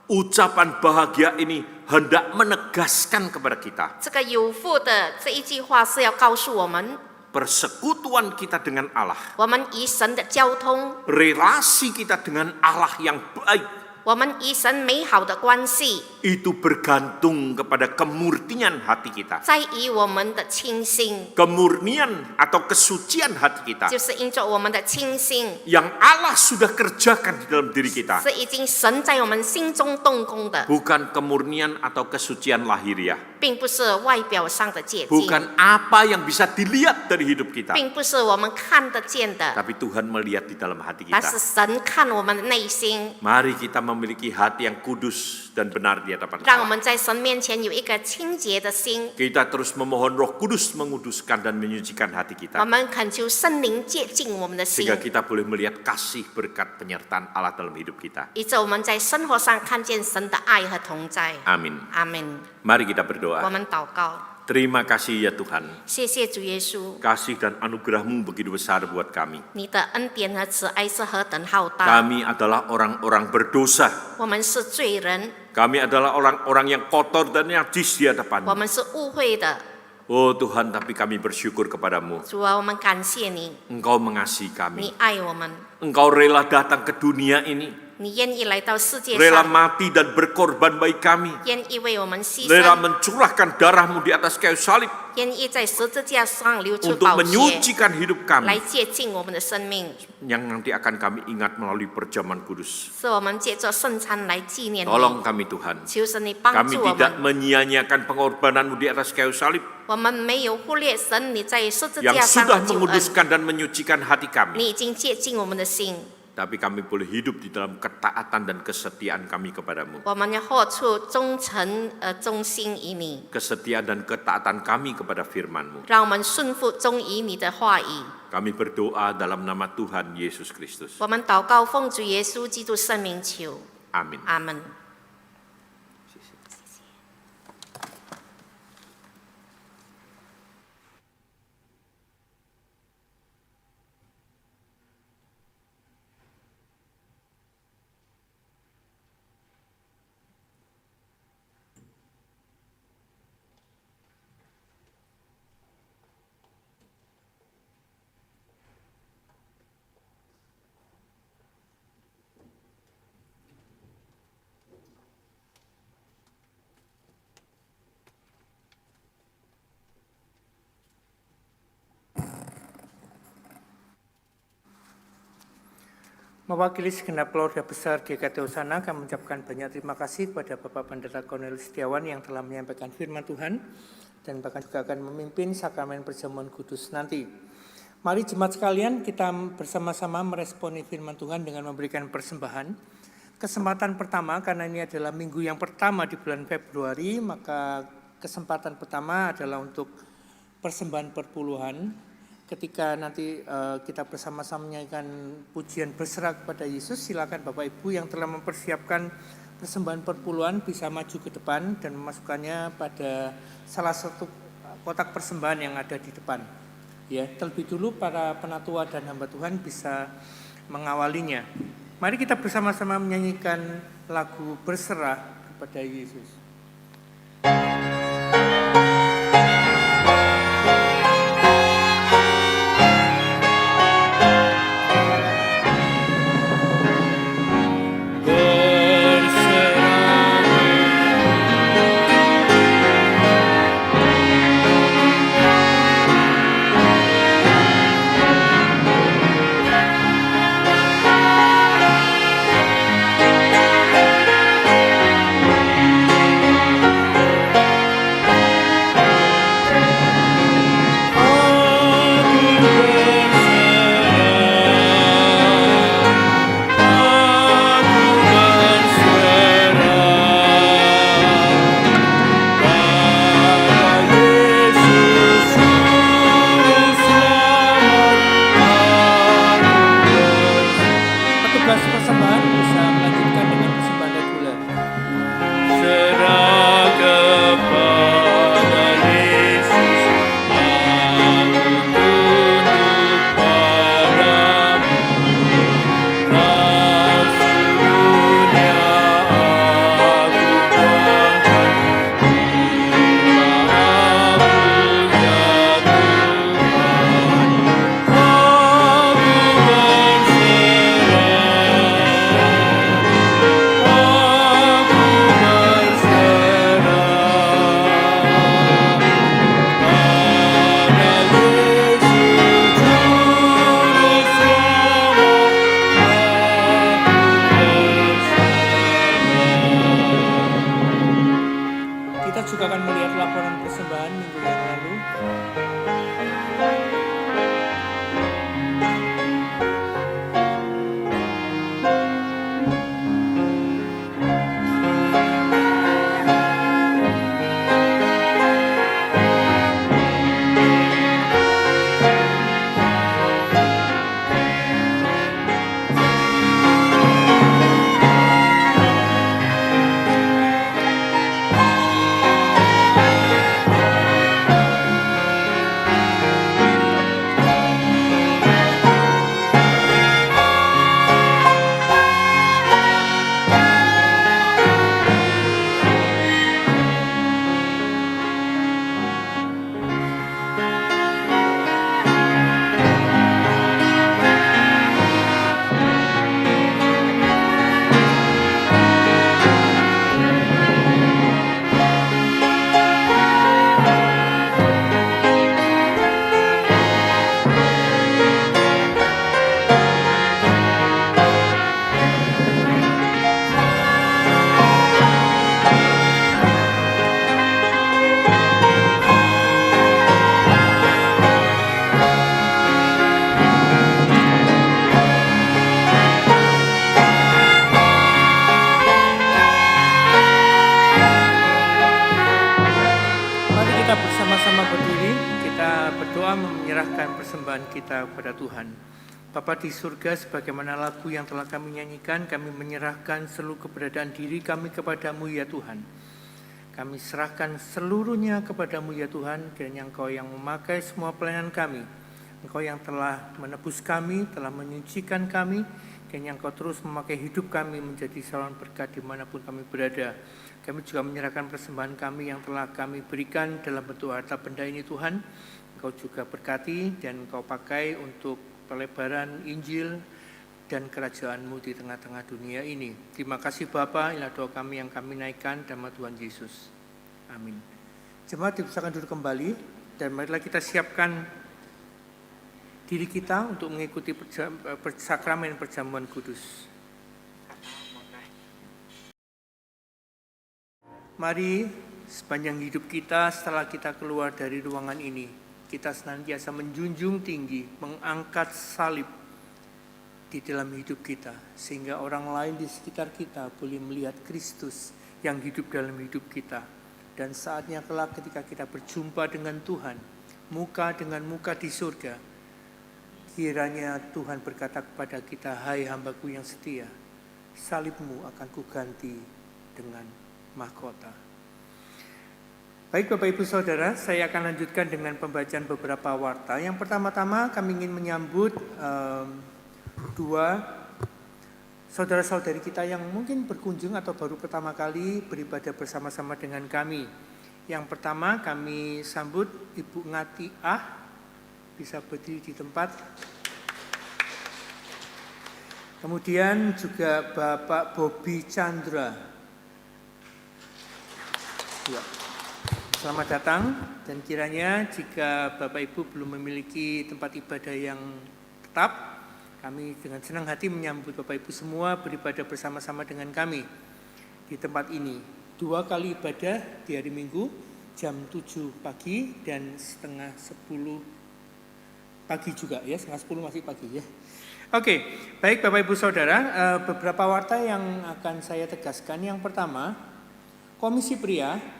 ucapan bahagia ini hendak menegaskan kepada kita 这个有福的这一句话是要告诉我们， persekutuan kita dengan Allah, 我们与神的交通， relasi kita dengan Allah yang baik 我们与神美好的关系， itu bergantung kepada kemurnian hati kita. 在于我们的清心， Kemurnian atau kesucian hati kita 就是因着我们的清心， yang Allah sudah kerjakan di dalam diri kita. 是已经神在我们心中动工的， Bukan kemurnian atau kesucian lahiriah. 并不是外表上的洁净， Bukan apa yang bisa dilihat dari hidup kita. 并不是我们看得见的， Tapi Tuhan melihat di dalam hati 而是 kita. 神看我们的内心， Mari kita memiliki hati yang kudus dan benar di hadapan 让我 Allah. 们在神面前有一个清洁的心。 Kita terus memohon Roh Kudus menguduskan dan menyucikan hati 我 kita. 们恳求圣灵接近我们的心， Sehingga kita boleh melihat kasih berkat penyertaan Allah dalam hidup kita. 以致我们在生活上看见神的爱和同在。 Amin. 阿门。 Mari kita 我 berdoa. 们祷告， Terima kasih ya Tuhan. 谢谢主耶稣， Kasih dan anugerah-Mu begitu besar buat kami. 你的恩典和慈爱是何等浩大。 Kami adalah orang-orang berdosa. 我们是罪人， Kami adalah orang-orang yang kotor dan najis di 我 hadapan-Mu. 们是误会的。 Oh Tuhan, tapi kami bersyukur kepadamu. 主啊，我们感谢你， Engkau mengasihi 你 kami. 爱我们， Engkau rela datang ke dunia ini. 你愿意来到世界 Rela 上， mati dan berkorban bagi kami. 愿意为我们牺 Rela 牲， mencurahkan darah-Mu di atas kayu salib 愿意在十字架上流出 untuk 宝血， menyucikan hidup 来 kami 接近我们的生命， yang nanti akan kami ingat melalui perjamuan kudus. 是我们借着圣餐来纪念你。 Tolong kami Tuhan. 求神你帮 Kami 助我 tidak 们， menyia-nyiakan pengorbanan-Mu di atas kayu salib 我们没有忽略神你在十字 yang 架上 sudah 的救恩， menguduskan dan menyucikan hati kami. 你已经接近我们的心， Tapi kami boleh hidup di dalam ketaatan dan kesetiaan kami kepadamu. 我们要活出忠诚忠心于你， Kesetiaan dan ketaatan kami kepada firman-Mu. 让我们顺服忠于你的话语。 Kami berdoa dalam nama Tuhan Yesus Kristus. 我们祷告奉主耶稣基督圣名求， Amin. 阿门。Mewakili segenap keluarga besar GKT Hosana, kami mengucapkan banyak terima kasih kepada Bapak Pendeta Cornelius Setiawan yang telah menyampaikan firman Tuhan dan bahkan juga akan memimpin sakramen perjamuan kudus nanti. Mari jemaat sekalian, kita bersama-sama meresponi firman Tuhan dengan memberikan persembahan. Kesempatan pertama, karena ini adalah minggu yang pertama di bulan Februari, maka kesempatan pertama adalah untuk persembahan perpuluhan. Ketika nanti kita bersama-sama menyanyikan pujian berserah kepada Yesus, silakan Bapak Ibu yang telah mempersiapkan persembahan perpuluhan bisa maju ke depan dan memasukkannya pada salah satu kotak persembahan yang ada di depan. Ya, terlebih dulu para penatua dan hamba Tuhan bisa mengawalinya. Mari kita bersama-sama menyanyikan lagu berserah kepada Yesus. Kepada Tuhan. Bapa di surga, sebagaimana lagu yang telah kami nyanyikan, kami menyerahkan seluruh keberadaan diri kami kepadamu ya Tuhan. Kami serahkan seluruhnya kepadamu ya Tuhan, kiranya Engkau yang memakai semua pelayanan kami. Engkau yang telah menebus kami, telah menyucikan kami, kiranya Engkau terus memakai hidup kami menjadi saluran berkat dimanapun kami berada. Kami juga menyerahkan persembahan kami yang telah kami berikan dalam bentuk harta benda ini Tuhan. Engkau juga berkati dan Engkau pakai untuk pelebaran Injil dan kerajaan-Mu di tengah-tengah dunia ini. Terima kasih Bapa, inilah doa kami yang kami naikkan dalam nama Tuhan Yesus. Amin. Jemaat dipersilakan duduk kembali dan marilah kita siapkan diri kita untuk mengikuti sakramen perjamuan kudus. Mari sepanjang hidup kita setelah kita keluar dari ruangan ini, kita senantiasa menjunjung tinggi, mengangkat salib di dalam hidup kita, sehingga orang lain di sekitar kita boleh melihat Kristus yang hidup dalam hidup kita. Dan saatnya kelak ketika kita berjumpa dengan Tuhan, muka dengan muka di surga, kiranya Tuhan berkata kepada kita, "Hai hambaku yang setia, salibmu akan kuganti dengan mahkota." Baik Bapak Ibu Saudara, saya akan lanjutkan dengan pembacaan beberapa warta. Yang pertama-tama kami ingin menyambut dua saudara-saudari kita yang mungkin berkunjung atau baru pertama kali beribadah bersama-sama dengan kami. Yang pertama kami sambut Ibu Ngati bisa berdiri di tempat. Kemudian juga Bapak Bobi Chandra. Ya. Selamat datang, dan kiranya jika Bapak Ibu belum memiliki tempat ibadah yang tetap, kami dengan senang hati menyambut Bapak Ibu semua beribadah bersama-sama dengan kami di tempat ini. 2 kali ibadah di hari Minggu, jam 7 pagi dan setengah 10 pagi juga ya, setengah 10 masih pagi ya. Oke, baik Bapak Ibu Saudara, beberapa warta yang akan saya tegaskan. Yang pertama, Komisi Pria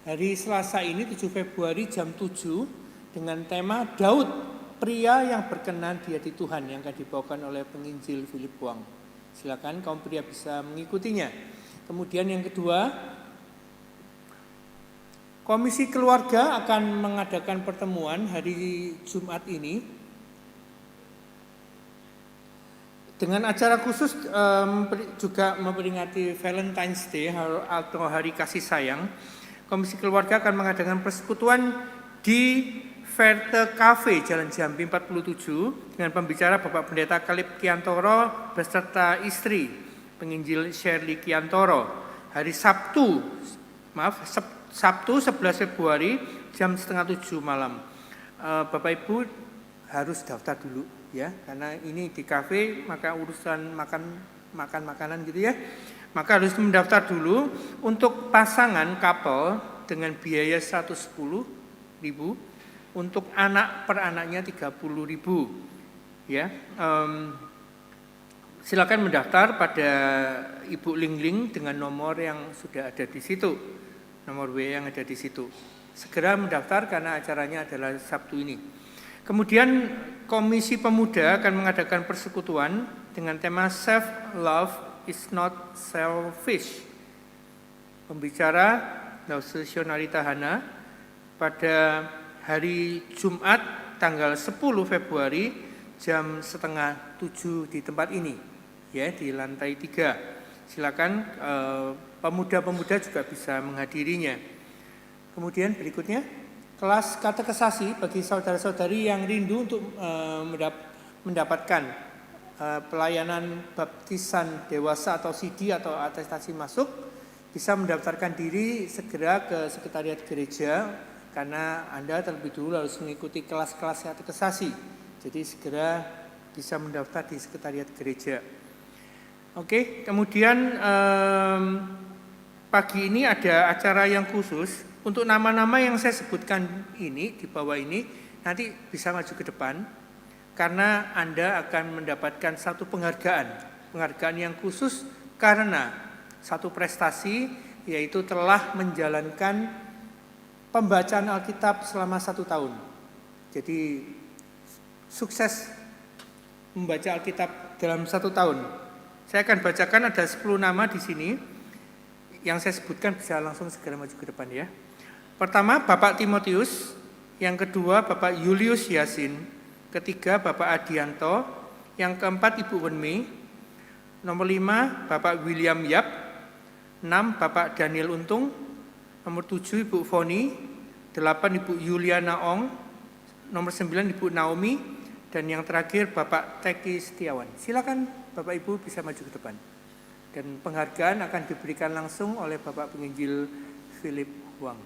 hari Selasa ini 7 Februari jam 7 dengan tema Daud, pria yang berkenan di hati Tuhan, yang akan dibawakan oleh penginjil Philip Wang. Silakan kaum pria bisa mengikutinya. Kemudian yang kedua, Komisi Keluarga akan mengadakan pertemuan hari Jumat ini dengan acara khusus juga memperingati Valentine's Day atau Hari Kasih Sayang. Komisi Keluarga akan mengadakan persekutuan di Verte Cafe Jalan Jambi 47 dengan pembicara Bapak Pendeta Kalib Kiantoro beserta istri penginjil Shirley Kiantoro. Hari Sabtu 11 Februari jam setengah 7 malam. Bapak Ibu harus daftar dulu ya, karena ini di kafe, maka urusan makan-makanan gitu ya. Maka harus mendaftar dulu. Untuk pasangan couple dengan biaya 110.000, untuk anak per anaknya 30.000 ya. Silakan mendaftar pada Ibu Lingling dengan nomor yang sudah ada di situ, nomor W yang ada di situ. Segera mendaftar karena acaranya adalah Sabtu ini. Kemudian Komisi Pemuda akan mengadakan persekutuan dengan tema Self Love is not selfish. Pembicara Dause Shonarita Hana pada hari Jumat tanggal 10 Februari jam setengah 7 di tempat ini ya, di lantai 3. Silakan pemuda-pemuda juga bisa menghadirinya. Kemudian berikutnya kelas katekesasi bagi saudara-saudari yang rindu untuk mendapatkan pelayanan baptisan dewasa atau CD atau atestasi masuk, bisa mendaftarkan diri segera ke sekretariat gereja, karena Anda terlebih dulu harus mengikuti kelas-kelas katekesasi. Jadi segera bisa mendaftar di sekretariat gereja. Oke, kemudian pagi ini ada acara yang khusus untuk nama-nama yang saya sebutkan ini di bawah ini, nanti bisa maju ke depan. Karena Anda akan mendapatkan satu penghargaan yang khusus karena satu prestasi, yaitu telah menjalankan pembacaan Alkitab selama 1 tahun. Jadi sukses membaca Alkitab dalam 1 tahun. Saya akan bacakan, ada 10 nama di sini. Yang saya sebutkan bisa langsung segera maju ke depan ya. Pertama Bapak Timotius, yang kedua Bapak Julius Yasin, ketiga Bapak Adianto, yang keempat Ibu Wenmi, nomor 5 Bapak William Yap, 6 Bapak Daniel Untung, nomor 7 Ibu Foni, 8 Ibu Yuliana Ong, nomor 9 Ibu Naomi, dan yang terakhir Bapak Teki Setiawan. Silakan Bapak Ibu bisa maju ke depan. Dan penghargaan akan diberikan langsung oleh Bapak Penginjil Philip Wang.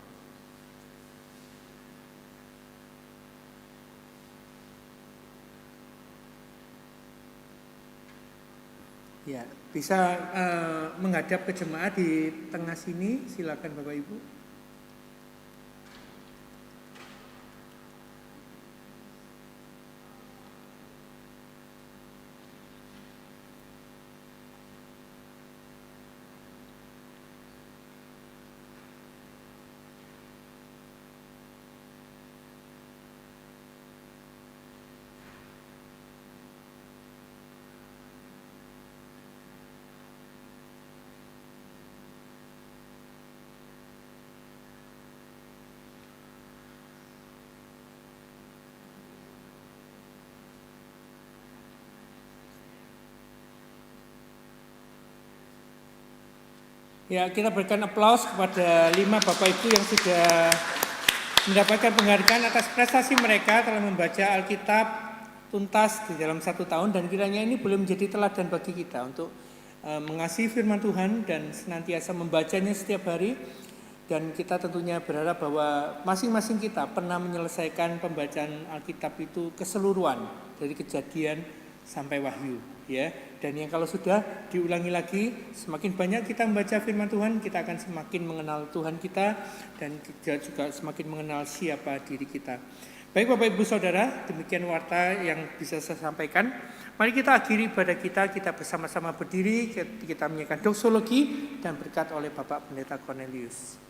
Ya, bisa menghadap ke jemaat di tengah sini, silakan Bapak Ibu. Ya, kita berikan aplaus kepada 5 Bapak Ibu yang sudah mendapatkan penghargaan atas prestasi mereka telah membaca Alkitab tuntas di dalam 1 tahun, dan kiranya ini boleh menjadi teladan bagi kita untuk mengasihi firman Tuhan dan senantiasa membacanya setiap hari. Dan kita tentunya berharap bahwa masing-masing kita pernah menyelesaikan pembacaan Alkitab itu keseluruhan dari Kejadian sampai Wahyu, ya. Dan yang kalau sudah diulangi lagi, semakin banyak kita membaca firman Tuhan, kita akan semakin mengenal Tuhan kita dan juga semakin mengenal siapa diri kita. Baik Bapak Ibu Saudara, demikian warta yang bisa saya sampaikan. Mari kita akhiri ibadah kita bersama-sama berdiri, kita menyanyikan doksologi dan berkat oleh Bapak Pendeta Cornelius.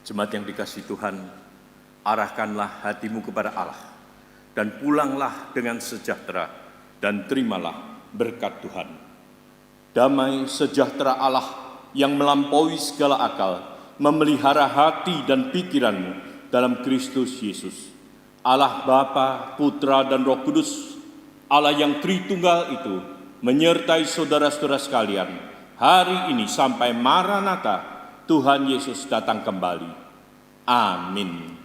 Jemaat yang dikasihi Tuhan, arahkanlah hatimu kepada Allah dan pulanglah dengan sejahtera dan terimalah berkat Tuhan. Damai sejahtera Allah yang melampaui segala akal memelihara hati dan pikiranmu dalam Kristus Yesus. Allah Bapa, Putra dan Roh Kudus, Allah yang Tritunggal itu menyertai saudara-saudara sekalian hari ini sampai Maranatha, Tuhan Yesus datang kembali. Amin.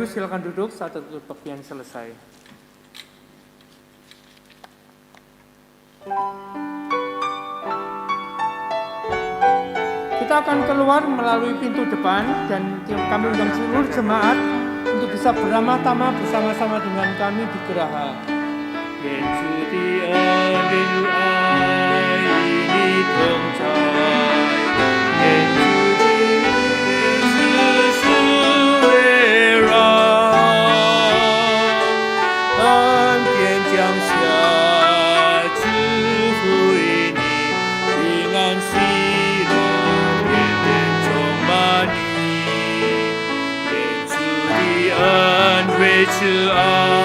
Silakan duduk saat pembaktian selesai. Kita akan keluar melalui pintu depan dan kami undang seluruh jemaat untuk bisa beramah-tamah bersama-sama dengan kami di geraha. To